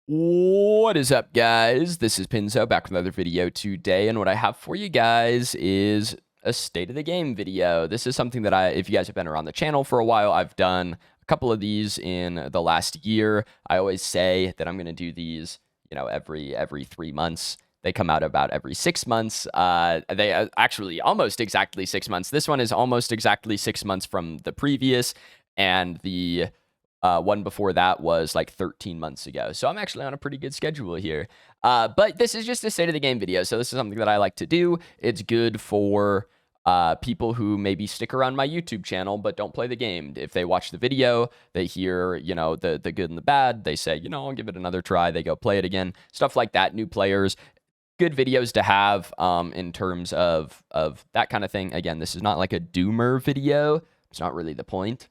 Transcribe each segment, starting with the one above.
What is up, guys? This is Pinzo back with another video today, and what I have for you guys is a state of the game video. This is something that if you guys have been around the channel for a while, I've done a couple of these in the last year. I always say that I'm going to do these, every 3 months. They come out about every 6 months. They actually almost exactly 6 months. This one is almost exactly 6 months from the previous, and the one before that was like 13 months ago. So I'm actually on a pretty good schedule here. But this is just a state of the game video. So this is something that I like to do. It's good for people who maybe stick around my YouTube channel but don't play the game. If they watch the video, they hear, the good and the bad. They say, I'll give it another try. They go play it again. Stuff like that. New players. Good videos to have in terms of that kind of thing. Again, this is not like a doomer video. It's not really the point.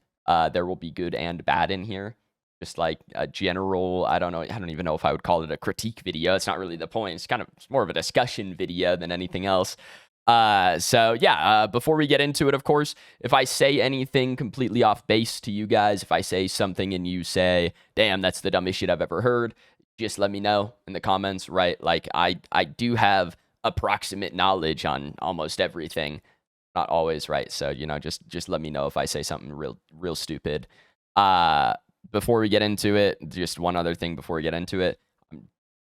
There will be good and bad in here. Just like a general, I don't even know if I would call it a critique video. It's not really the point. It's more of a discussion video than anything else. Before we get into it, of course, if I say anything completely off base to you guys, if I say something and you say, damn, that's the dumbest shit I've ever heard, just let me know in the comments, right? Like, I do have approximate knowledge on almost everything. Not always, right? So, just let me know if I say something real stupid. Before we get into it, just one other thing before we get into it.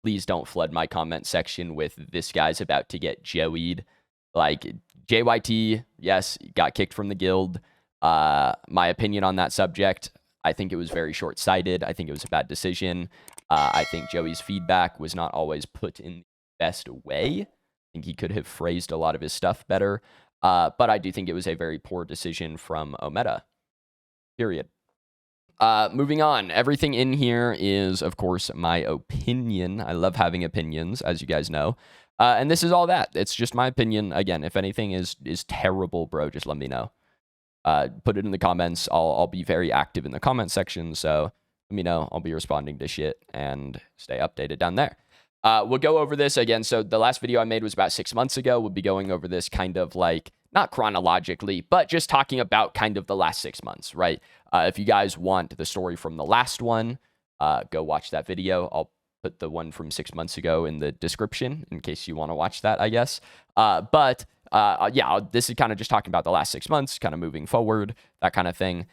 Please don't flood my comment section with this guy's about to get joeyed. Like, JYT, yes, got kicked from the guild. My opinion on that subject, I think it was very short-sighted. I think it was a bad decision. I think Joey's feedback was not always put in the best way. I think he could have phrased a lot of his stuff better. But I do think it was a very poor decision from Omeda. Period. Moving on. Everything in here is, of course, my opinion. I love having opinions, as you guys know. And this is all that. It's just my opinion. Again, if anything is terrible, bro, just let me know. Put it in the comments. I'll be very active in the comment section. So let me know. I'll be responding to shit and stay updated down there. We'll go over this again. So the last video I made was about 6 months ago. We'll be going over this kind of like, not chronologically, but just talking about kind of the last 6 months, right? If you guys want the story from the last one, go watch that video. I'll put the one from 6 months ago in the description in case you want to watch that, I guess. This is kind of just talking about the last 6 months, kind of moving forward, that kind of thing.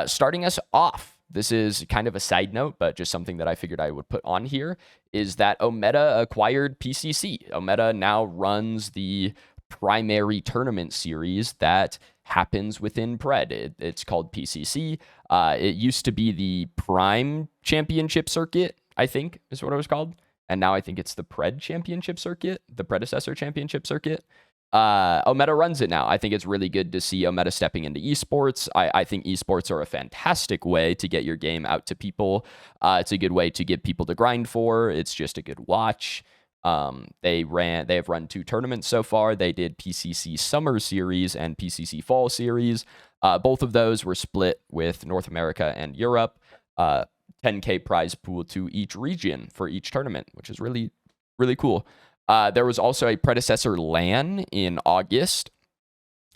Starting us off. This is kind of a side note, but just something that I figured I would put on here is that Omeda acquired PCC. Omeda now runs the primary tournament series that happens within Pred. It's called PCC. It used to be the Prime Championship Circuit, I think is what it was called. And now I think it's the Pred Championship Circuit, the Predecessor Championship Circuit. Omeda runs it now. I think it's really good to see Omeda stepping into esports. I think esports are a fantastic way to get your game out to people. It's a good way to get people to grind for. It's just a good watch. They have run 2 tournaments so far. They did PCC Summer Series and PCC Fall Series. Both of those were split with North America and Europe. 10K prize pool to each region for each tournament, which is really, really cool. There was also a Predecessor LAN in August.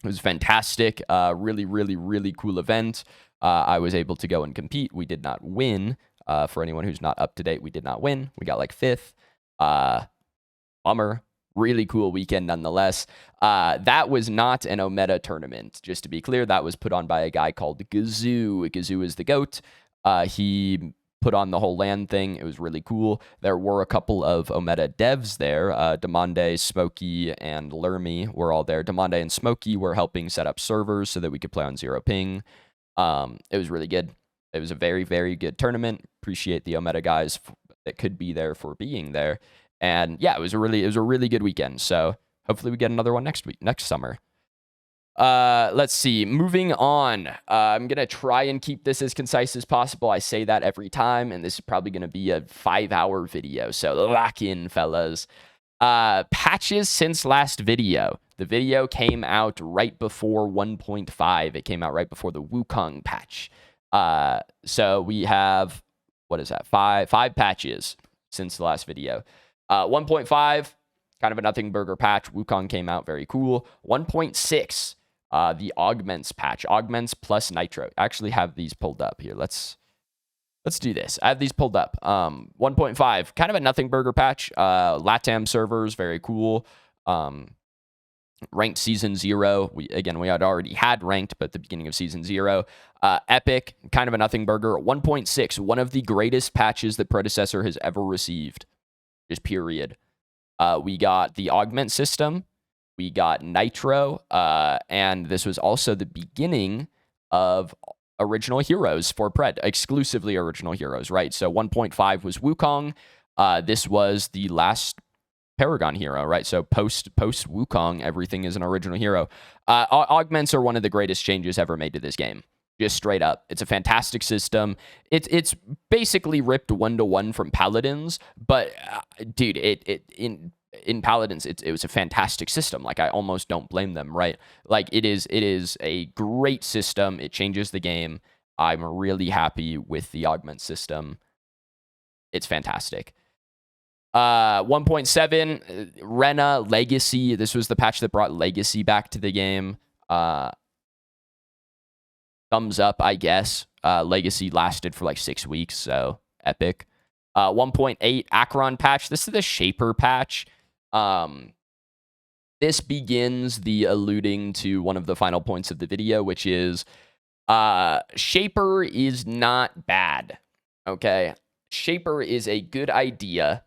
It was fantastic. Really, really, really cool event. I was able to go and compete. We did not win. For anyone who's not up to date, we did not win. We got like 5th. Bummer. Really cool weekend nonetheless. That was not an Omeda tournament. Just to be clear, that was put on by a guy called Gazoo. Gazoo is the GOAT. He put on the whole LAN thing. It was really cool. There were a couple of Omeda devs there. Demande, Smokey, and Lermy were all there. Demande and Smokey were helping set up servers so that we could play on 0 ping. It was really good. It was a very, very good tournament. Appreciate the Omeda guys that could be there for being there. And yeah, it was a really good weekend. So hopefully we get another one next summer. Let's see. Moving on. I'm going to try and keep this as concise as possible. I say that every time, and this is probably going to be a 5-hour video. So lock in, fellas. Patches since last video. The video came out right before 1.5. It came out right before the Wukong patch. So we have, what is that? Five patches since the last video. 1.5, kind of a nothing burger patch. Wukong came out, very cool. 1.6. The augments patch, augments plus nitro. I actually have these pulled up here. Let's Let's do this. I have these pulled up. 1.5, kind of a nothing burger patch. LATAM servers, very cool. Ranked season 0. We had already had ranked, but at the beginning of season 0. Epic, kind of a nothing burger. 1.6, one of the greatest patches that Predecessor has ever received. Just period. We got the augment system. We got Nitro. And this was also the beginning of original heroes for Pred, exclusively original heroes, right? So 1.5 was Wukong. This was the last Paragon hero, right? So post Wukong, everything is an original hero. Augments are one of the greatest changes ever made to this game. Just straight up. It's a fantastic system. It's basically ripped 1-to-1 from Paladins, but dude, in Paladins, it was a fantastic system. Like, I almost don't blame them, right? Like, it is a great system. It changes the game. I'm really happy with the augment system. It's fantastic. 1.7, Rena Legacy. This was the patch that brought Legacy back to the game. Thumbs up, I guess. Legacy lasted for like 6 weeks, so epic. 1.8, Acheron patch. This is the Shaper patch. This begins the alluding to one of the final points of the video, which is Shaper is not bad. Okay? Shaper is a good idea.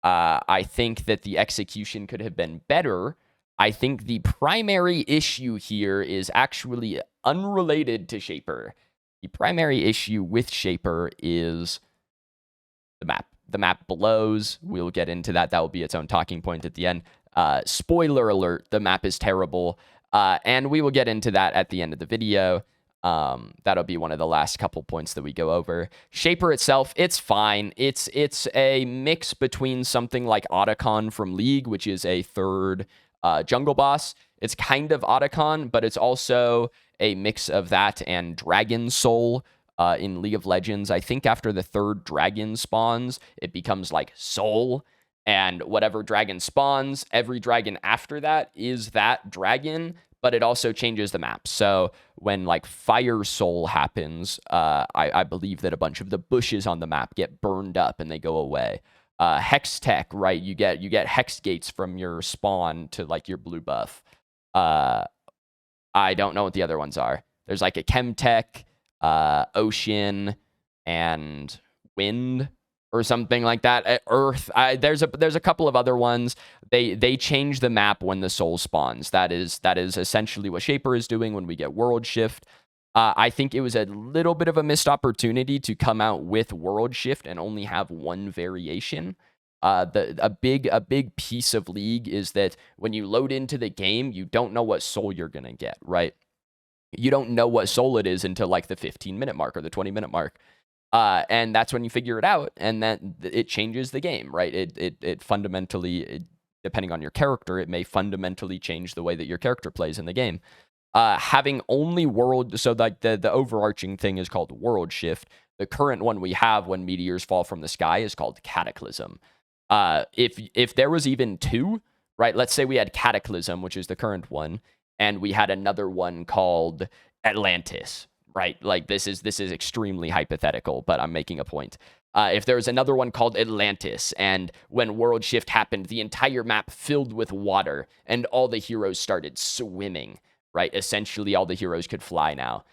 I think that the execution could have been better. I think the primary issue here is actually unrelated to Shaper. The primary issue with Shaper is the map. The map blows. We'll get into that. That will be its own talking point at the end. Spoiler alert, the map is terrible. And we will get into that at the end of the video. That'll be one of the last couple points that we go over. Shaper itself, it's fine. It's a mix between something like Otacon from League, which is a third jungle boss. It's kind of Otacon, but it's also a mix of that and Dragon Soul in League of Legends. I think after the third dragon spawns, it becomes like Soul. And whatever dragon spawns, every dragon after that is that dragon, but it also changes the map. So when like Fire Soul happens, I believe that a bunch of the bushes on the map get burned up and they go away. Hex Tech, right? You get Hex Gates from your spawn to like your blue buff. I don't know what the other ones are. There's like a Chemtech, Ocean, and Wind, or something like that. Earth. There's a couple of other ones. They change the map when the soul spawns. That is essentially what Shaper is doing when we get World Shift. I think it was a little bit of a missed opportunity to come out with World Shift and only have one variation. A big piece of League is that when you load into the game, you don't know what soul you're gonna get, right? You don't know what soul it is until like the 15-minute mark or the 20-minute mark. And that's when you figure it out, and then it changes the game, right? It fundamentally, depending on your character, it may fundamentally change the way that your character plays in the game. Having only world, so like the overarching thing is called World Shift. The current one we have when meteors fall from the sky is called Cataclysm. If there was even two, right? Let's say we had Cataclysm, which is the current one, and we had another one called Atlantis. Right, like this is extremely hypothetical, but I'm making a point. If there's another one called Atlantis, and when World Shift happened, the entire map filled with water, and all the heroes started swimming, right? Essentially, all the heroes could fly now.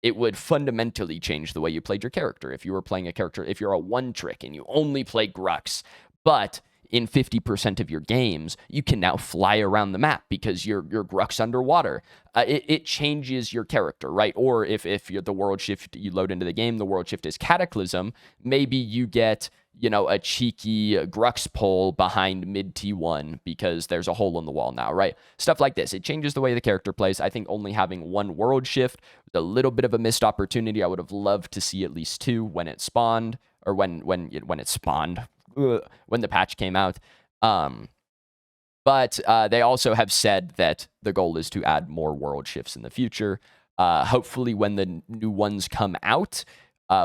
It would fundamentally change the way you played your character. If you were playing a character, if you're a one-trick and you only play Grux, but in 50% of your games, you can now fly around the map because you're Grux underwater. It changes your character, right? Or if you're the World Shift, you load into the game, the World Shift is Cataclysm, maybe you get, a cheeky Grux pull behind mid T1 because there's a hole in the wall now, right? Stuff like this. It changes the way the character plays. I think only having one World Shift was a little bit of a missed opportunity. I would have loved to see at least two when it spawned, or when it spawned. When the patch came out. But they also have said that the goal is to add more World Shifts in the future. Hopefully when the new ones come out,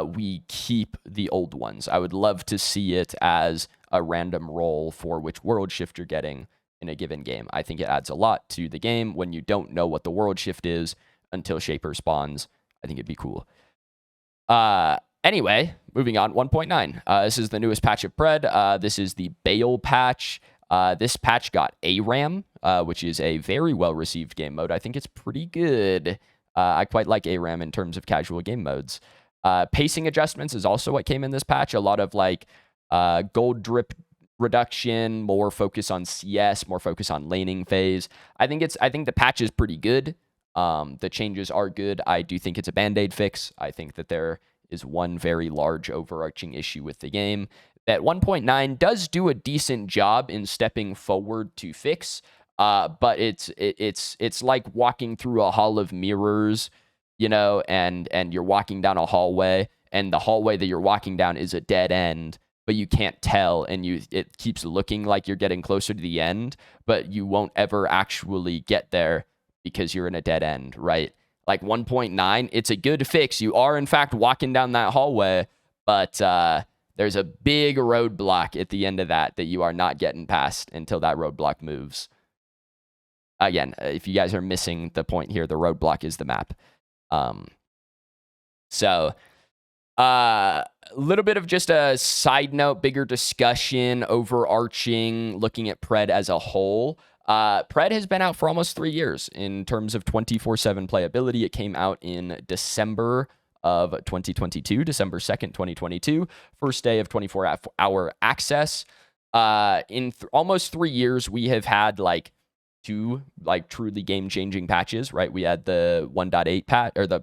we keep the old ones. I would love to see it as a random roll for which World Shift you're getting in a given game. I think it adds a lot to the game when you don't know what the World Shift is until Shaper spawns. I think it'd be cool. Anyway, moving on, 1.9. This is the newest patch of Pred. This is the Bale patch. This patch got ARAM, which is a very well-received game mode. I think it's pretty good. I quite like ARAM in terms of casual game modes. Pacing adjustments is also what came in this patch. A lot of like gold drip reduction, more focus on CS, more focus on laning phase. I think the patch is pretty good. The changes are good. I do think it's a band-aid fix. I think that there is one very large overarching issue with the game that 1.9 does do a decent job in stepping forward to fix. But it's like walking through a hall of mirrors, you know, and you're walking down a hallway, and the hallway that you're walking down is a dead end, but you can't tell, and it keeps looking like you're getting closer to the end, but you won't ever actually get there because you're in a dead end, right? Like 1.9, it's a good fix. You are, in fact, walking down that hallway, but there's a big roadblock at the end of that you are not getting past until that roadblock moves. Again, if you guys are missing the point here, the roadblock is the map. So a little bit of just a side note, bigger discussion, overarching, looking at Pred as a whole. Pred has been out for almost 3 years in terms of 24/7 playability. It came out in December of 2022, December 2nd, 2022, first day of 24-hour access. In almost 3 years, we have had like 2 like truly game-changing patches, right? We had the 1.8 patch, or the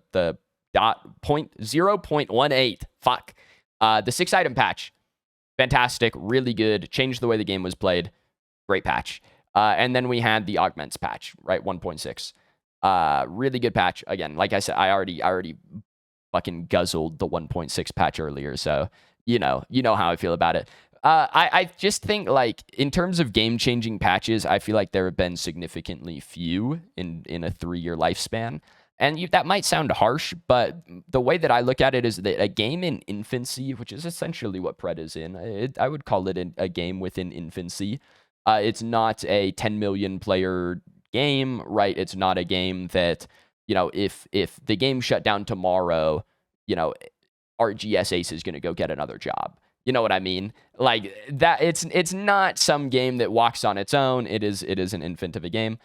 0.18. Fuck. The 6-item patch, fantastic, really good, changed the way the game was played. Great patch. And then we had the augments patch, right? 1.6. Really good patch. Again, like I said, I already fucking guzzled the 1.6 patch earlier, so you know how I feel about it. I just think, like, in terms of game-changing patches, I feel like there have been significantly few in a 3-year lifespan. And that might sound harsh, but the way that I look at it is that a game in infancy, which is essentially what Pred is in, I would call it a game within infancy. It's not a 10 million player game, right? It's not a game that, you know, if the game shut down tomorrow, you know, RGS Ace is going to go get another job. You know what I mean? Like that. It's not some game that walks on its own. It is an infant of a game.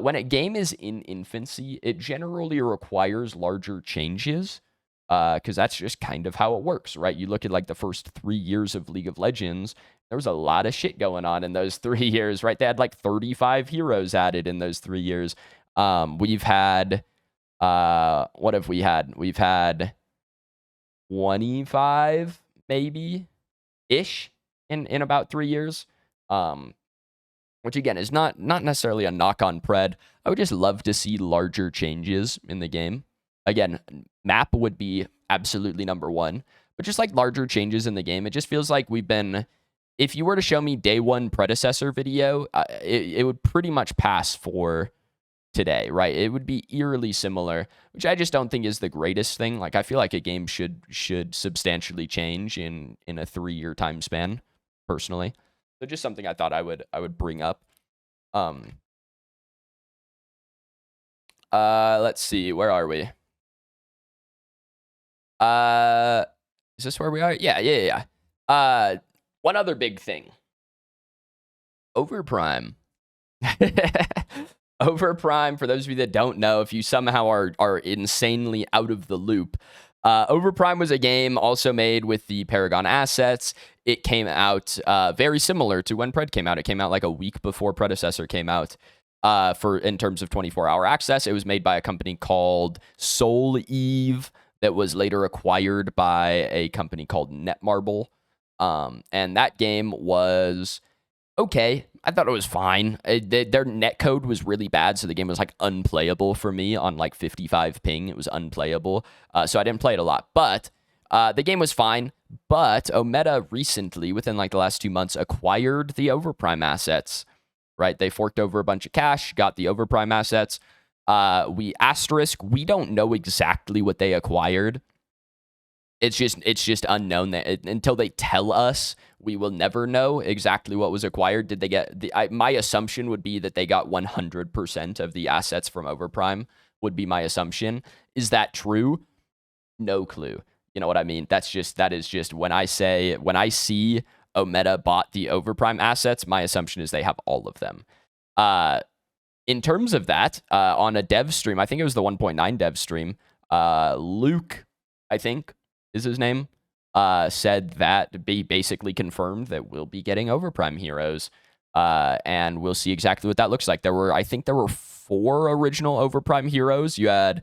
When a game is in infancy, it generally requires larger changes, because that's just kind of how it works, right? You look at like the first 3 years of League of Legends, there was a lot of shit going on in those 3 years, right? They had like 35 heroes added in those 3 years. We've had, what have we had? We've had 25 maybe ish in about 3 years. Which again is not necessarily a knock on Pred. I would just love to see larger changes in the game. Again, map would be absolutely number one, but just like larger changes in the game. It just feels like we've been, if you were to show me day one Predecessor video, it would pretty much pass for today, right? It would be eerily similar, which I just don't think is the greatest thing. Like, I feel like a game should substantially change in a 3-year time span, personally. So just something I thought I would bring up. Let's see, where are we? Is this where we are? Yeah. One other big thing. Overprime. Overprime, for those of you that don't know, if you somehow are insanely out of the loop, Overprime was a game also made with the Paragon assets. It came out very similar to when Pred came out. It came out like a week before Predecessor came out. In terms of 24-hour access, it was made by a company called Soul Eve that was later acquired by a company called Netmarble. And that game was okay. I thought it was fine. Their netcode was really bad, so the game was like unplayable for me on like 55 ping. It was unplayable, so I didn't play it a lot. But the game was fine. But Omeda recently, within like the last 2 months, acquired the Overprime assets. Right? They forked over a bunch of cash, got the Overprime assets. We don't know exactly what they acquired. It's just unknown that until they tell us, we will never know exactly what was acquired. Did they get my assumption would be that they got 100% of the assets from Overprime would be my assumption. Is that true? No clue. You know what I mean? That is just when I see Omeda bought the Overprime assets, my assumption is they have all of them. In terms of that, on a dev stream, I think it was the 1.9 dev stream, Luke, I think is his name, said that basically confirmed that we'll be getting Overprime heroes. And we'll see exactly what that looks like. I think there were 4 original Overprime heroes. You had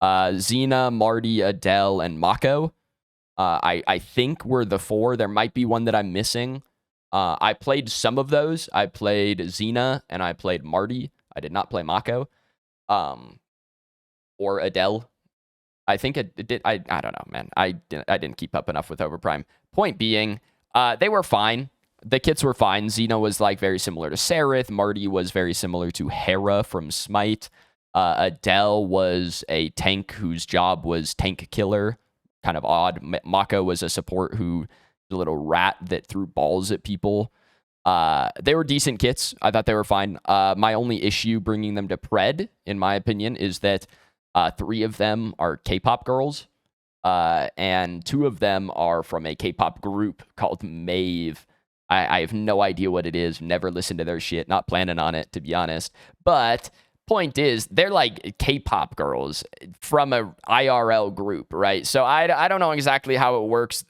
Xena, Marty, Adele, and Mako. I think were the 4. There might be one that I'm missing. I played some of those. I played Xena and I played Marty. I did not play Mako. Or Adele. I think it did. I don't know, man. I didn't keep up enough with Overprime. Point being, they were fine. The kits were fine. Xena was like very similar to Sereth. Marty was very similar to Hera from Smite. Adele was a tank whose job was tank killer. Kind of odd. Mako was a support who, a little rat that threw balls at people. They were decent kits. I thought they were fine. My only issue bringing them to Pred, in my opinion, is that 3 of them are K-pop girls. And 2 of them are from a K-pop group called Mave. I have no idea what it is. Never listened to their shit. Not planning on it, to be honest. But point is, they're like K-pop girls from a IRL group, right? So I don't know exactly how it works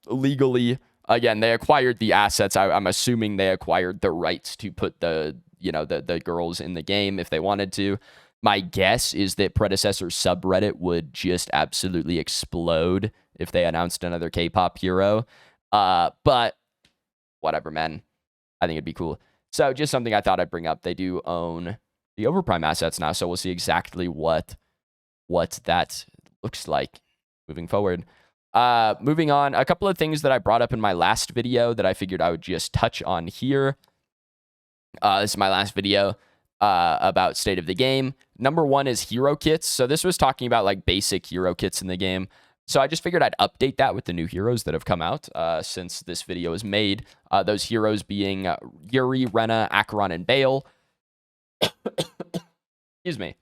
legally. Again, they acquired the assets. I'm assuming they acquired the rights to put the girls in the game if they wanted to. My guess is that Predecessor subreddit would just absolutely explode if they announced another K-pop hero. But whatever, man. I think it'd be cool. So just something I thought I'd bring up. They do own the Overprime assets now, so we'll see exactly what that looks like moving forward. Moving on, a couple of things that I brought up in my last video that I figured I would just touch on here. This is my last video about state of the game. Number 1 is hero kits. So this was talking about like basic hero kits in the game. So I just figured I'd update that with the new heroes that have come out since this video was made. Those heroes being Yuri, Rena, Acheron, and Bale. Excuse me.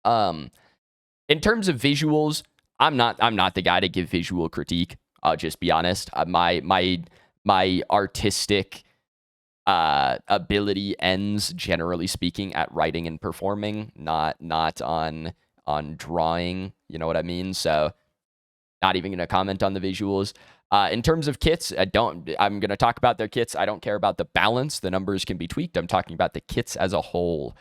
In terms of visuals, I'm not the guy to give visual critique. I'll just be honest. My artistic ability ends, generally speaking, at writing and performing, not on drawing. You know what I mean? So not even going to comment on the visuals. In terms of kits, I'm going to talk about their kits. I don't care about the balance. The numbers can be tweaked. I'm talking about the kits as a whole.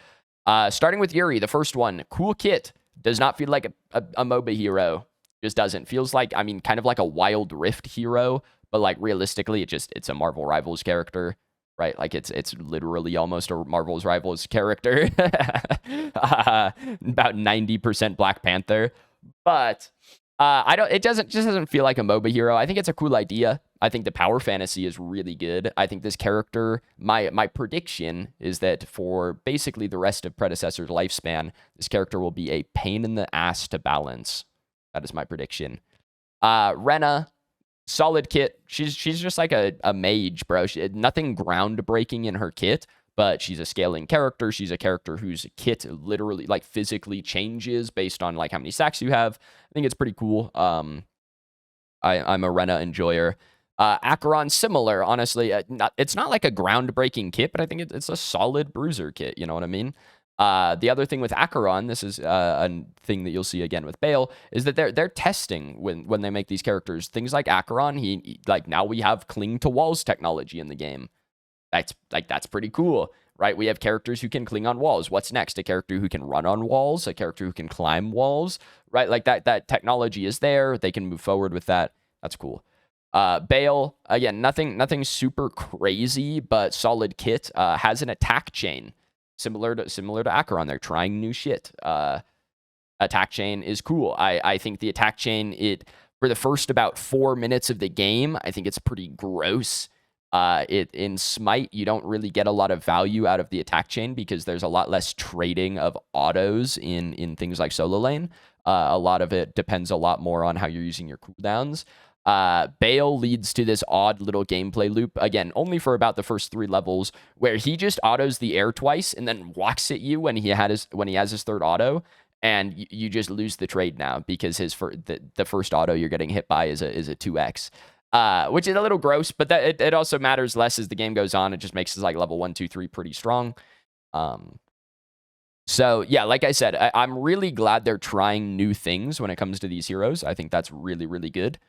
Starting with Yuri, the first one. Cool kit. Does not feel like a MOBA hero. Just doesn't. Feels like, kind of like a Wild Rift hero, but like realistically, it's a Marvel Rivals character. Right, like it's literally almost a Marvel's Rivals character. About 90% Black Panther, but it just doesn't feel like a MOBA hero. I think it's a cool idea. I think the power fantasy is really good. I think this character, my prediction is that for basically the rest of Predecessor's lifespan, this character will be a pain in the ass to balance. That is my prediction. Rena. Solid kit. She's just like a mage, bro. Nothing groundbreaking in her kit, but she's a scaling character. She's a character whose kit literally, like, physically changes based on like how many stacks you have. I think it's pretty cool. I'm a Rena enjoyer. Acheron, similar, honestly. It's not like a groundbreaking kit, but I think it's a solid bruiser kit. You know what I mean? The other thing with Acheron, this is a thing that you'll see again with Bale, is that they're testing when they make these characters. Things like Acheron, he like now we have cling to walls technology in the game. That's pretty cool, right? We have characters who can cling on walls. What's next? A character who can run on walls, a character who can climb walls, right? Like that technology is there. They can move forward with that. That's cool. Bale, again, nothing super crazy, but solid kit. Has an attack chain. Similar to Acheron, they're trying new shit. Attack chain is cool. I think the attack chain, for the first about 4 minutes of the game, I think it's pretty gross. In Smite, you don't really get a lot of value out of the attack chain because there's a lot less trading of autos in things like solo lane. A lot of it depends a lot more on how you're using your cooldowns. Bale leads to this odd little gameplay loop, again, only for about the first 3 levels, where he just autos the air twice and then walks at you when he has his third auto. and you just lose the trade now because the first auto you're getting hit by is a 2x, which is a little gross, but that it also matters less as the game goes on. It just makes us like level 1, 2, 3 pretty strong. So yeah, like I said, I'm really glad they're trying new things when it comes to these heroes. I think that's really, really good.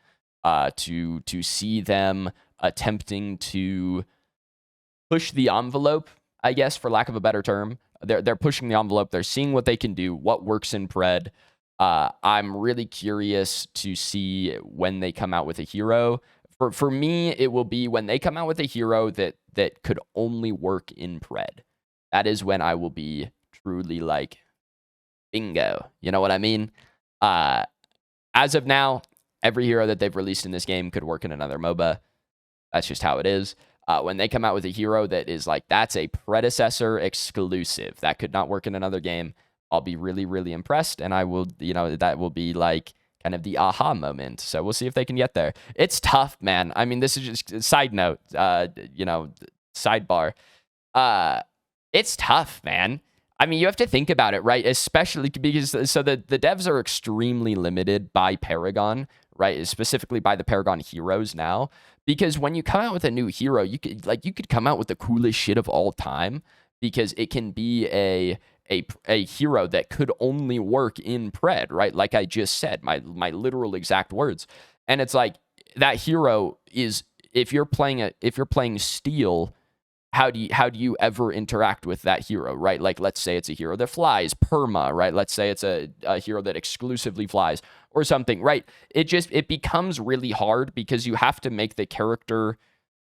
To see them attempting to push the envelope, I guess, for lack of a better term. They're pushing the envelope. They're seeing what they can do, what works in Pred. I'm really curious to see when they come out with a hero. For me, it will be when they come out with a hero that could only work in Pred. That is when I will be truly like, bingo. You know what I mean? As of now, every hero that they've released in this game could work in another MOBA. That's just how it is. When they come out with a hero that is like, that's a Predecessor exclusive, that could not work in another game, I'll be really, really impressed. And I will, that will be like kind of the aha moment. So we'll see if they can get there. It's tough, man. I mean, this is just a side note, sidebar. It's tough, man. I mean, you have to think about it, right? Especially because the devs are extremely limited by Paragon, right? Specifically by the Paragon heroes now. Because when you come out with a new hero, you could come out with the coolest shit of all time, because it can be a hero that could only work in Pred, right? Like I just said, my literal exact words. And it's like, that hero is, if you're playing Steel, how do you ever interact with that hero, right? Like, let's say it's a hero that flies, perma, right? Let's say it's a hero that exclusively flies or something, right? It becomes really hard because you have to make the character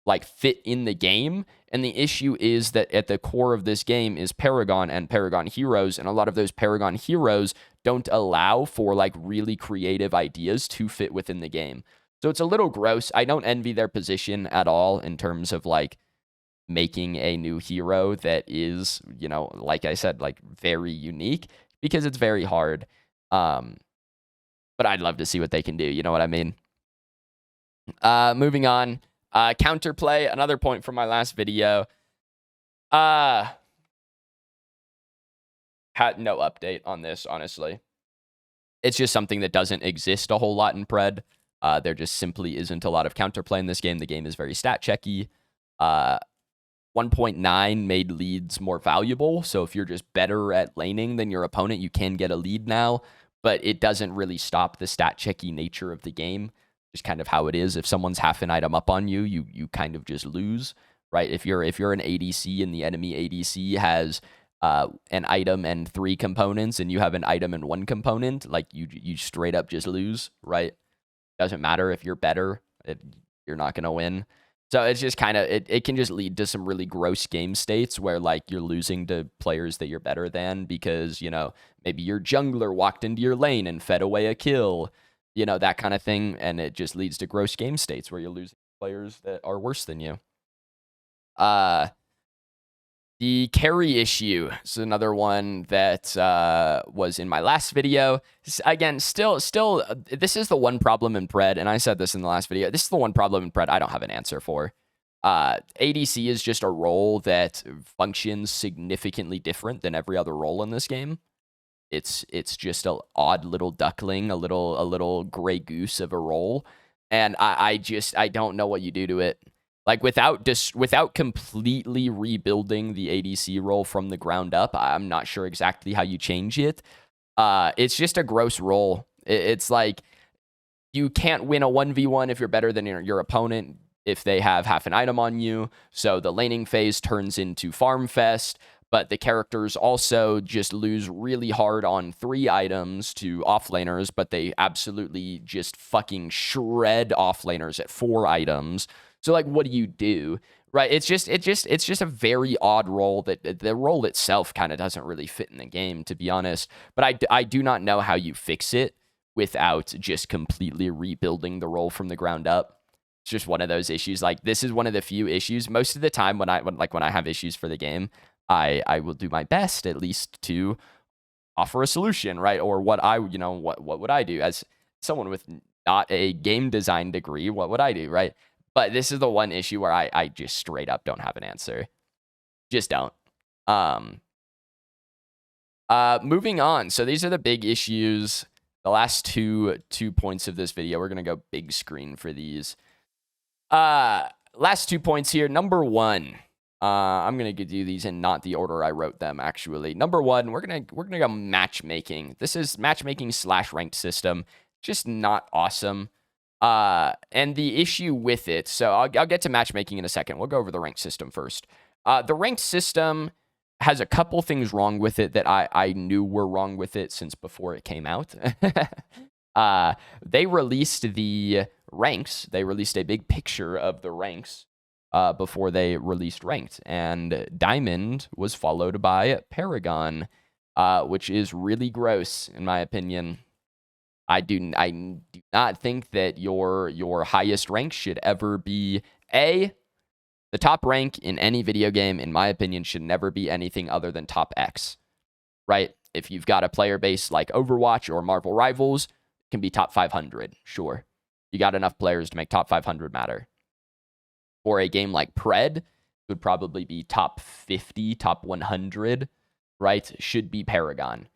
like fit in the game. And the issue is that at the core of this game is Paragon and Paragon heroes, and a lot of those Paragon heroes don't allow for like really creative ideas to fit within the game. So it's a little gross. I don't envy their position at all in terms of like making a new hero that is, like I said, like very unique, because it's very hard. But I'd love to see what they can do. You know what I mean? Moving on. Counterplay, another point from my last video. Had no update on this, honestly. It's just something that doesn't exist a whole lot in Pred. There just simply isn't a lot of counterplay in this game. The game is very stat checky. 1.9 made leads more valuable. So if you're just better at laning than your opponent, you can get a lead now. But it doesn't really stop the stat checky nature of the game. Just kind of how it is. If someone's half an item up on you, you kind of just lose, right? If you're an ADC and the enemy ADC has an item and 3 components, and you have an item and 1 component, like you straight up just lose, right? Doesn't matter if you're better, you're not gonna win. So it's just kind of, it can just lead to some really gross game states where like you're losing to players that you're better than because, maybe your jungler walked into your lane and fed away a kill, that kind of thing. And it just leads to gross game states where you're losing players that are worse than you. The carry issue is another one that was in my last video. Again, still, this is the one problem in Pred, and I said this in the last video. This is the one problem in Pred I don't have an answer for. ADC is just a role that functions significantly different than every other role in this game. It's just an odd little duckling, a little gray goose of a role, and I don't know what you do to it. Like, without completely rebuilding the ADC role from the ground up, I'm not sure exactly how you change it. It's just a gross role. It's like, you can't win a 1v1 if you're better than your opponent if they have half an item on you. So the laning phase turns into farm fest, but the characters also just lose really hard on 3 items to offlaners, but they absolutely just fucking shred offlaners at 4 items. So like, what do you do? Right? It's just a very odd role that the role itself kind of doesn't really fit in the game, to be honest. But I do not know how you fix it without just completely rebuilding the role from the ground up. It's just one of those issues. Like, this is one of the few issues. Most of the time when I have issues for the game, I will do my best at least to offer a solution, right? Or what would I do as someone with not a game design degree? What would I do, right? But this is the one issue where I just straight up don't have an answer. Just don't. Moving on. So these are the big issues. The last two points of this video. We're gonna go big screen for these. Last 2 points here. Number one. I'm gonna do these in not the order I wrote them. Actually, number one, we're gonna go matchmaking. This is matchmaking / ranked system. Just not awesome. And the issue with it. So I'll get to matchmaking in a second. We'll go over the ranked system first. The ranked system has a couple things wrong with it that I knew were wrong with it since before it came out. They released the ranks. They released a big picture of the ranks before they released ranked. And Diamond was followed by Paragon, which is really gross, in my opinion. I do not think that your highest rank should ever be the top rank in any video game, in my opinion, should never be anything other than top X, right? If you've got a player base like Overwatch or Marvel Rivals, it can be top 500, sure. You got enough players to make top 500 matter. For a game like Pred, it would probably be top 50, top 100, right? Should be Paragon.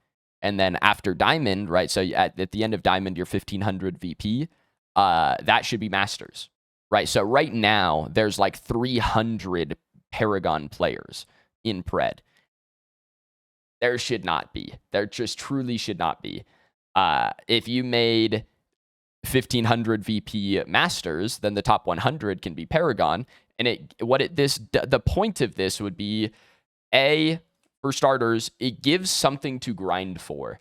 And then after Diamond, right? So at the end of Diamond, your 1500 VP, that should be Masters. Right, so right now, there's like 300 Paragon players in Pred. There should not be. There just truly should not be. If you made 1500 VP Masters, then the top 100 can be Paragon. And the point of this would be, for starters, it gives something to grind for.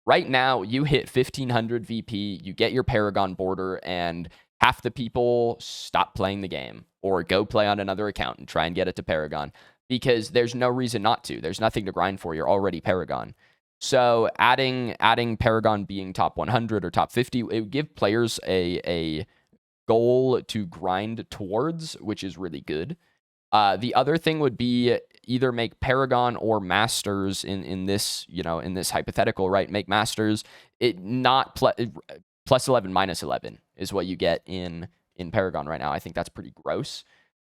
Right now, you hit 1500 VP, you get your Paragon border, and half the people stop playing the game or go play on another account and try and get it to Paragon because there's no reason not to. There's nothing to grind for. You're already Paragon. So adding Paragon being top 100 or top 50, it would give players a goal to grind towards, which is really good. The other thing would be either make Paragon or Masters in this hypothetical, right? Make Masters it not plus 11, minus 11 is what you get in Paragon right now. I think that's pretty gross.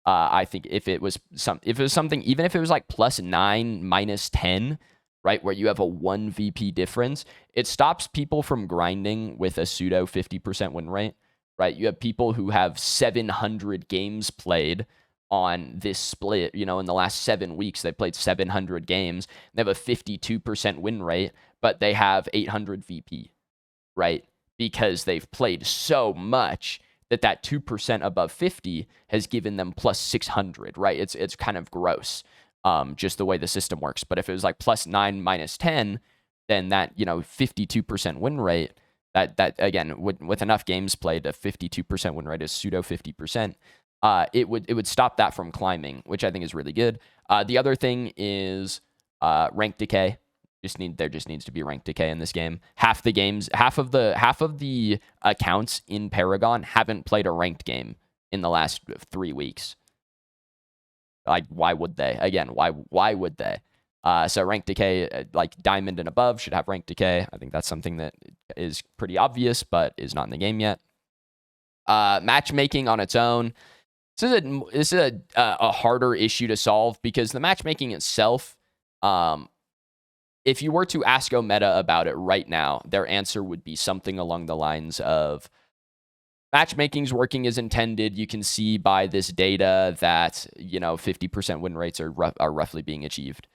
I think if it was something, even if it was like plus 9, minus 10, right, where you have a 1 VP difference, it stops people from grinding with a pseudo 50% win rate, right? You have people who have 700 games played on this split, in the last 7 weeks, they played 700 games. They have a 52% win rate, but they have 800 VP, right? Because they've played so much that 2% above 50 has given them plus 600, right? It's kind of gross, just the way the system works. But if it was like plus 9, minus 10, then that, 52% win rate, that again, with enough games played, a 52% win rate is pseudo 50%. It would stop that from climbing, which I think is really good. The other thing is rank decay. There just needs to be rank decay in this game. Half of the accounts in Paragon haven't played a ranked game in the last 3 weeks. Like, why would they? Again, why would they? So rank decay, like Diamond and above, should have rank decay. I think that's something that is pretty obvious, but is not in the game yet. Matchmaking on its own. This is a harder issue to solve because the matchmaking itself, if you were to ask Omeda about it right now, their answer would be something along the lines of, matchmaking's working as intended. You can see by this data that, 50% win rates are roughly being achieved,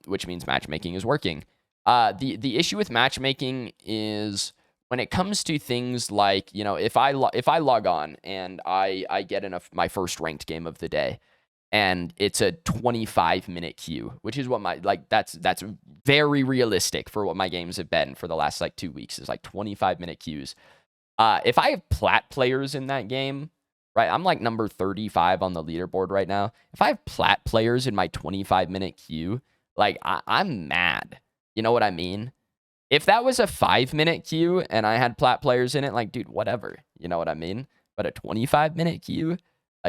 which means matchmaking is working. The issue with matchmaking is when it comes to things like, if I log on and I get my first ranked game of the day, and it's a 25-minute queue, which is what that's very realistic for what my games have been for the last 2 weeks, is 25-minute queues. If I have plat players in that game, right, I'm number 35 on the leaderboard right now. If I have plat players in my 25-minute queue, I'm mad. You know what I mean? If that was a 5-minute queue and I had plat players in it, dude, whatever. You know what I mean? But a 25-minute queue,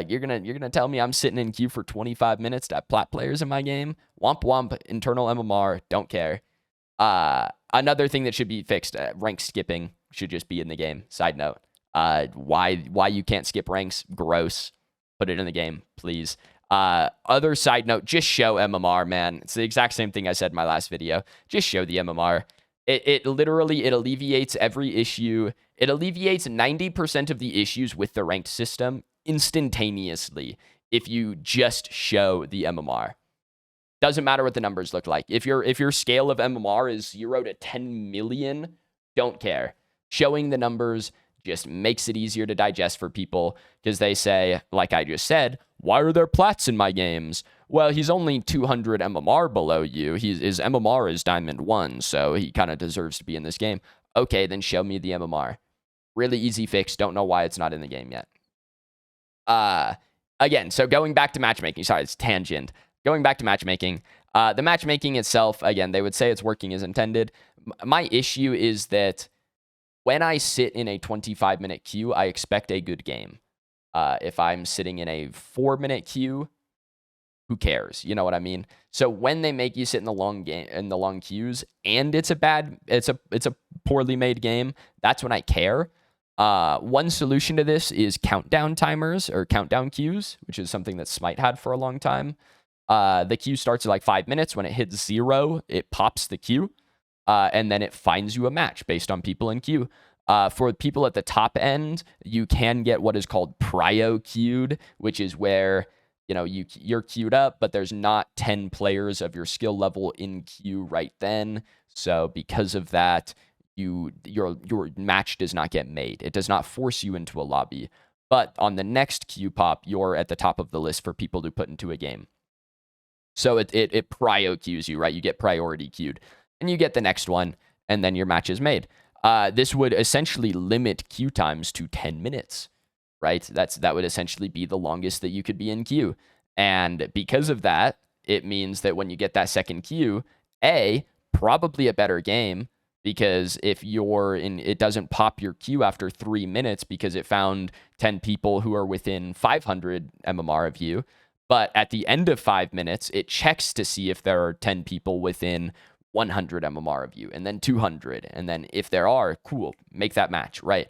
you're gonna tell me I'm sitting in queue for 25 minutes to have plat players in my game? Womp womp, internal MMR, don't care. Another thing that should be fixed, rank skipping should just be in the game. Side note. Why you can't skip ranks? Gross. Put it in the game, please. Other side note, just show MMR, man. It's the exact same thing I said in my last video. Just show the MMR. It literally, it alleviates every issue. It alleviates 90% of the issues with the ranked system instantaneously if you just show the MMR. Doesn't matter what the numbers look like. If your scale of MMR is 0 to 10 million, don't care. Showing the numbers just makes it easier to digest for people because they say, like I just said, why are there plats in my games? Well, he's only 200 MMR below you. His MMR is Diamond 1, so he kind of deserves to be in this game. Okay, then show me the MMR. Really easy fix. Don't know why it's not in the game yet. Again, so going back to matchmaking. Sorry, it's tangent. Going back to matchmaking. The matchmaking itself, again, they would say it's working as intended. My issue is that when I sit in a 25-minute queue, I expect a good game. If I'm sitting in a 4-minute queue, who cares? You know what I mean? So when they make you sit in the long queues, and it's a poorly made game, that's when I care. One solution to this is countdown timers or countdown queues, which is something that Smite had for a long time. The queue starts at like 5 minutes. When it hits 0, it pops the queue, and then it finds you a match based on people in queue. For people at the top end, you can get what is called prio queued, which is where you're queued up, but there's not 10 players of your skill level in queue right then. So because of that, your match does not get made. It does not force you into a lobby. But on the next queue pop, you're at the top of the list for people to put into a game. So it prio queues you, right? You get priority queued. And you get the next one, and then your match is made. This would essentially limit queue times to 10 minutes, right? That would essentially be the longest that you could be in queue. And because of that, it means that when you get that second queue, probably a better game, because if it doesn't pop your queue after 3 minutes because it found 10 people who are within 500 MMR of you. But at the end of 5 minutes, it checks to see if there are 10 people within 100 MMR of you, and then 200, and then if there are, cool, make that match, right?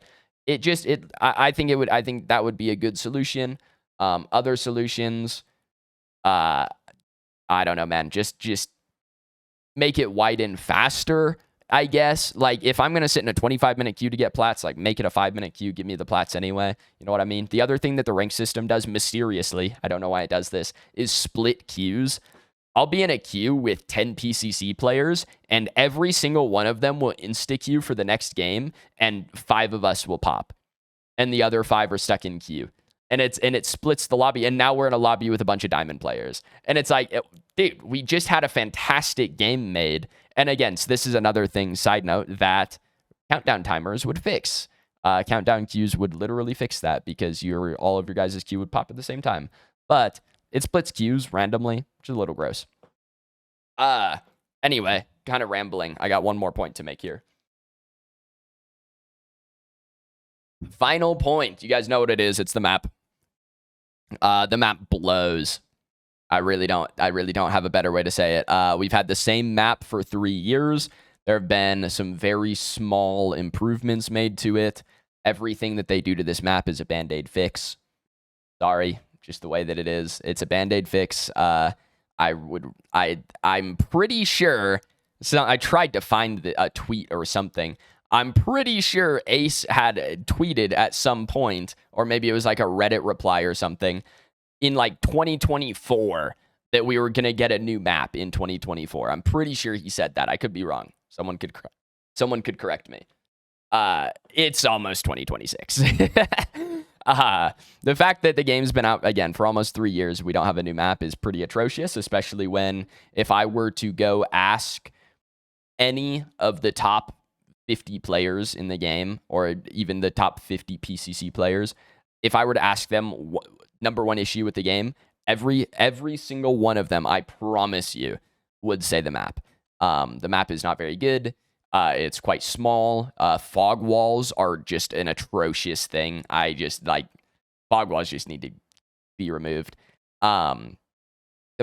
I think that would be a good solution. Other solutions, I don't know, man. Just make it widen faster, I guess. Like if I'm gonna sit in a 25-minute queue to get plats, like make it a 5-minute queue, give me the plats anyway. You know what I mean? The other thing that the rank system does mysteriously, I don't know why it does this, is split queues. I'll be in a queue with 10 PCC players, and every single one of them will insta-queue for the next game, and 5 of us will pop. And the other 5 are stuck in queue. And it splits the lobby, and now we're in a lobby with a bunch of diamond players. And it's like, dude, we just had a fantastic game made. And again, so this is another thing, side note, that countdown timers would fix. Countdown queues would literally fix that, because all of your guys' queue would pop at the same time. But it splits queues randomly, which is a little gross. Anyway, kind of rambling. I got one more point to make here. Final point. You guys know what it is. It's the map. The map blows. I really don't have a better way to say it. We've had the same map for 3 years. There have been some very small improvements made to it. Everything that they do to this map is a band-aid fix. Sorry. Just the way that it is. It's a band-aid fix. I'm pretty sure. So I tried to find a tweet or something. I'm pretty sure Ace had tweeted at some point, or maybe it was like a Reddit reply or something, in like 2024 that we were gonna get a new map in 2024. I'm pretty sure he said that. I could be wrong. Someone could correct me. It's almost 2026. The fact that the game's been out, again, for almost 3 years, we don't have a new map is pretty atrocious, especially when, if I were to go ask any of the top 50 players in the game, or even the top 50 PCC players, if I were to ask them number one issue with the game, every single one of them, I promise you, would say the map. The map is not very good. It's quite small. Fog walls are just an atrocious thing. Fog walls just need to be removed. The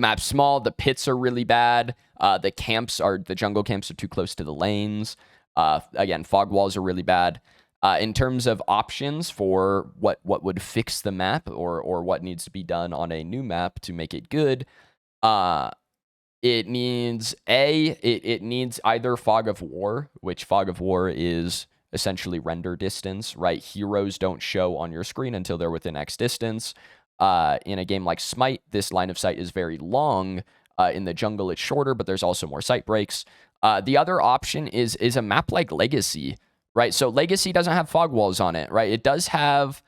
map's small. The pits are really bad. The jungle camps are too close to the lanes. Again, fog walls are really bad. In terms of options for what would fix the map or what needs to be done on a new map to make it good, it needs it needs either Fog of War, which Fog of War is essentially render distance, right? Heroes don't show on your screen until they're within X distance. In a game like Smite, this line of sight is very long. In the jungle, it's shorter, but there's also more sight breaks. The other option is a map like Legacy, right? So Legacy doesn't have fog walls on it, right? It does have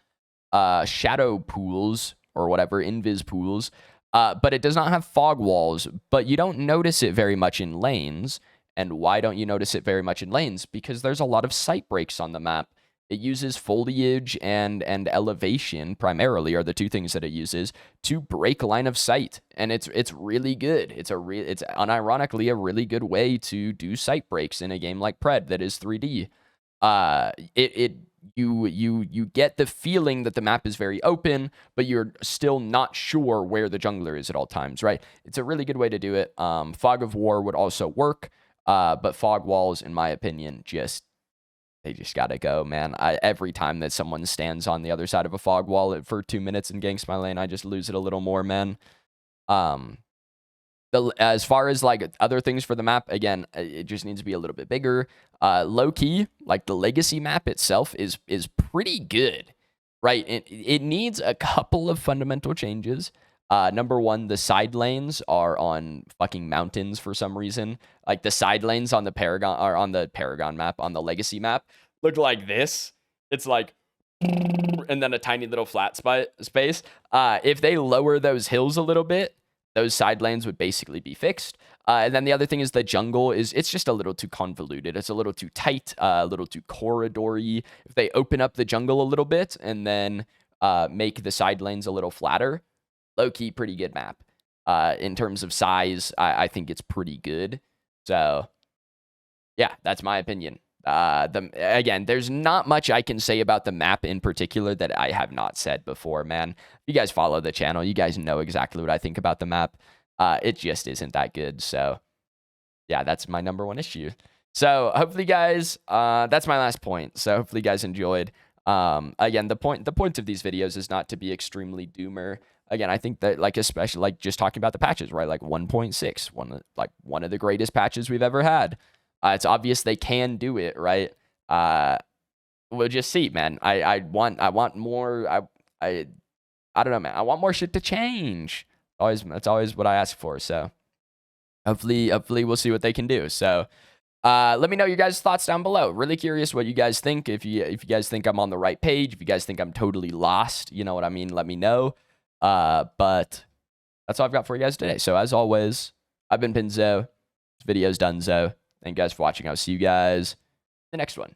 shadow pools or whatever, invis pools, but it does not have fog walls, but you don't notice it very much in lanes. And why don't you notice it very much in lanes? Because there's a lot of sight breaks on the map. It uses foliage and elevation primarily are the two things that it uses to break line of sight, and it's really good. It's unironically a really good way to do sight breaks in a game like Pred that is 3D. You get the feeling that the map is very open, but you're still not sure where the jungler is at all times, right? It's a really good way to do it. Fog of War would also work, but fog walls, in my opinion, they just gotta go, man. Every time that someone stands on the other side of a fog wall for 2 minutes and ganks my lane, I just lose it a little more, man. As far as like other things for the map, again, it just needs to be a little bit bigger. Low key, like the Legacy map itself is pretty good, right? It needs a couple of fundamental changes. Number one, the side lanes are on fucking mountains for some reason. Like the side lanes on the Paragon or on the Paragon map, on the Legacy map, look like this. It's like, and then a tiny little flat space. If they lower those hills a little bit, those side lanes would basically be fixed. And then the other thing is the jungle it's just a little too convoluted. It's a little too tight, a little too corridor-y. If they open up the jungle a little bit and then make the side lanes a little flatter, low-key, pretty good map. In terms of size, I think it's pretty good. So, yeah, that's my opinion. Again, there's not much I can say about the map in particular that I have not said before, man. If you guys follow the channel, you guys know exactly what I think about the map. It just isn't that good. So, yeah, that's my number one issue. So, hopefully, guys, that's my last point. So, hopefully, you guys enjoyed. Again, the point of these videos is not to be extremely doomer. Again, I think that, like, especially, like, just talking about the patches, right? Like, 1.6, one of the greatest patches we've ever had. It's obvious they can do it, right? We'll just see, man. I want more. I don't know, man. I want more shit to change. That's always what I ask for. So, hopefully, we'll see what they can do. So, let me know your guys' thoughts down below. Really curious what you guys think. If you guys think I'm on the right page, if you guys think I'm totally lost, you know what I mean, let me know. But that's all I've got for you guys today. So as always, I've been Pinzo. This video's done, so thank you guys for watching. I'll see you guys in the next one.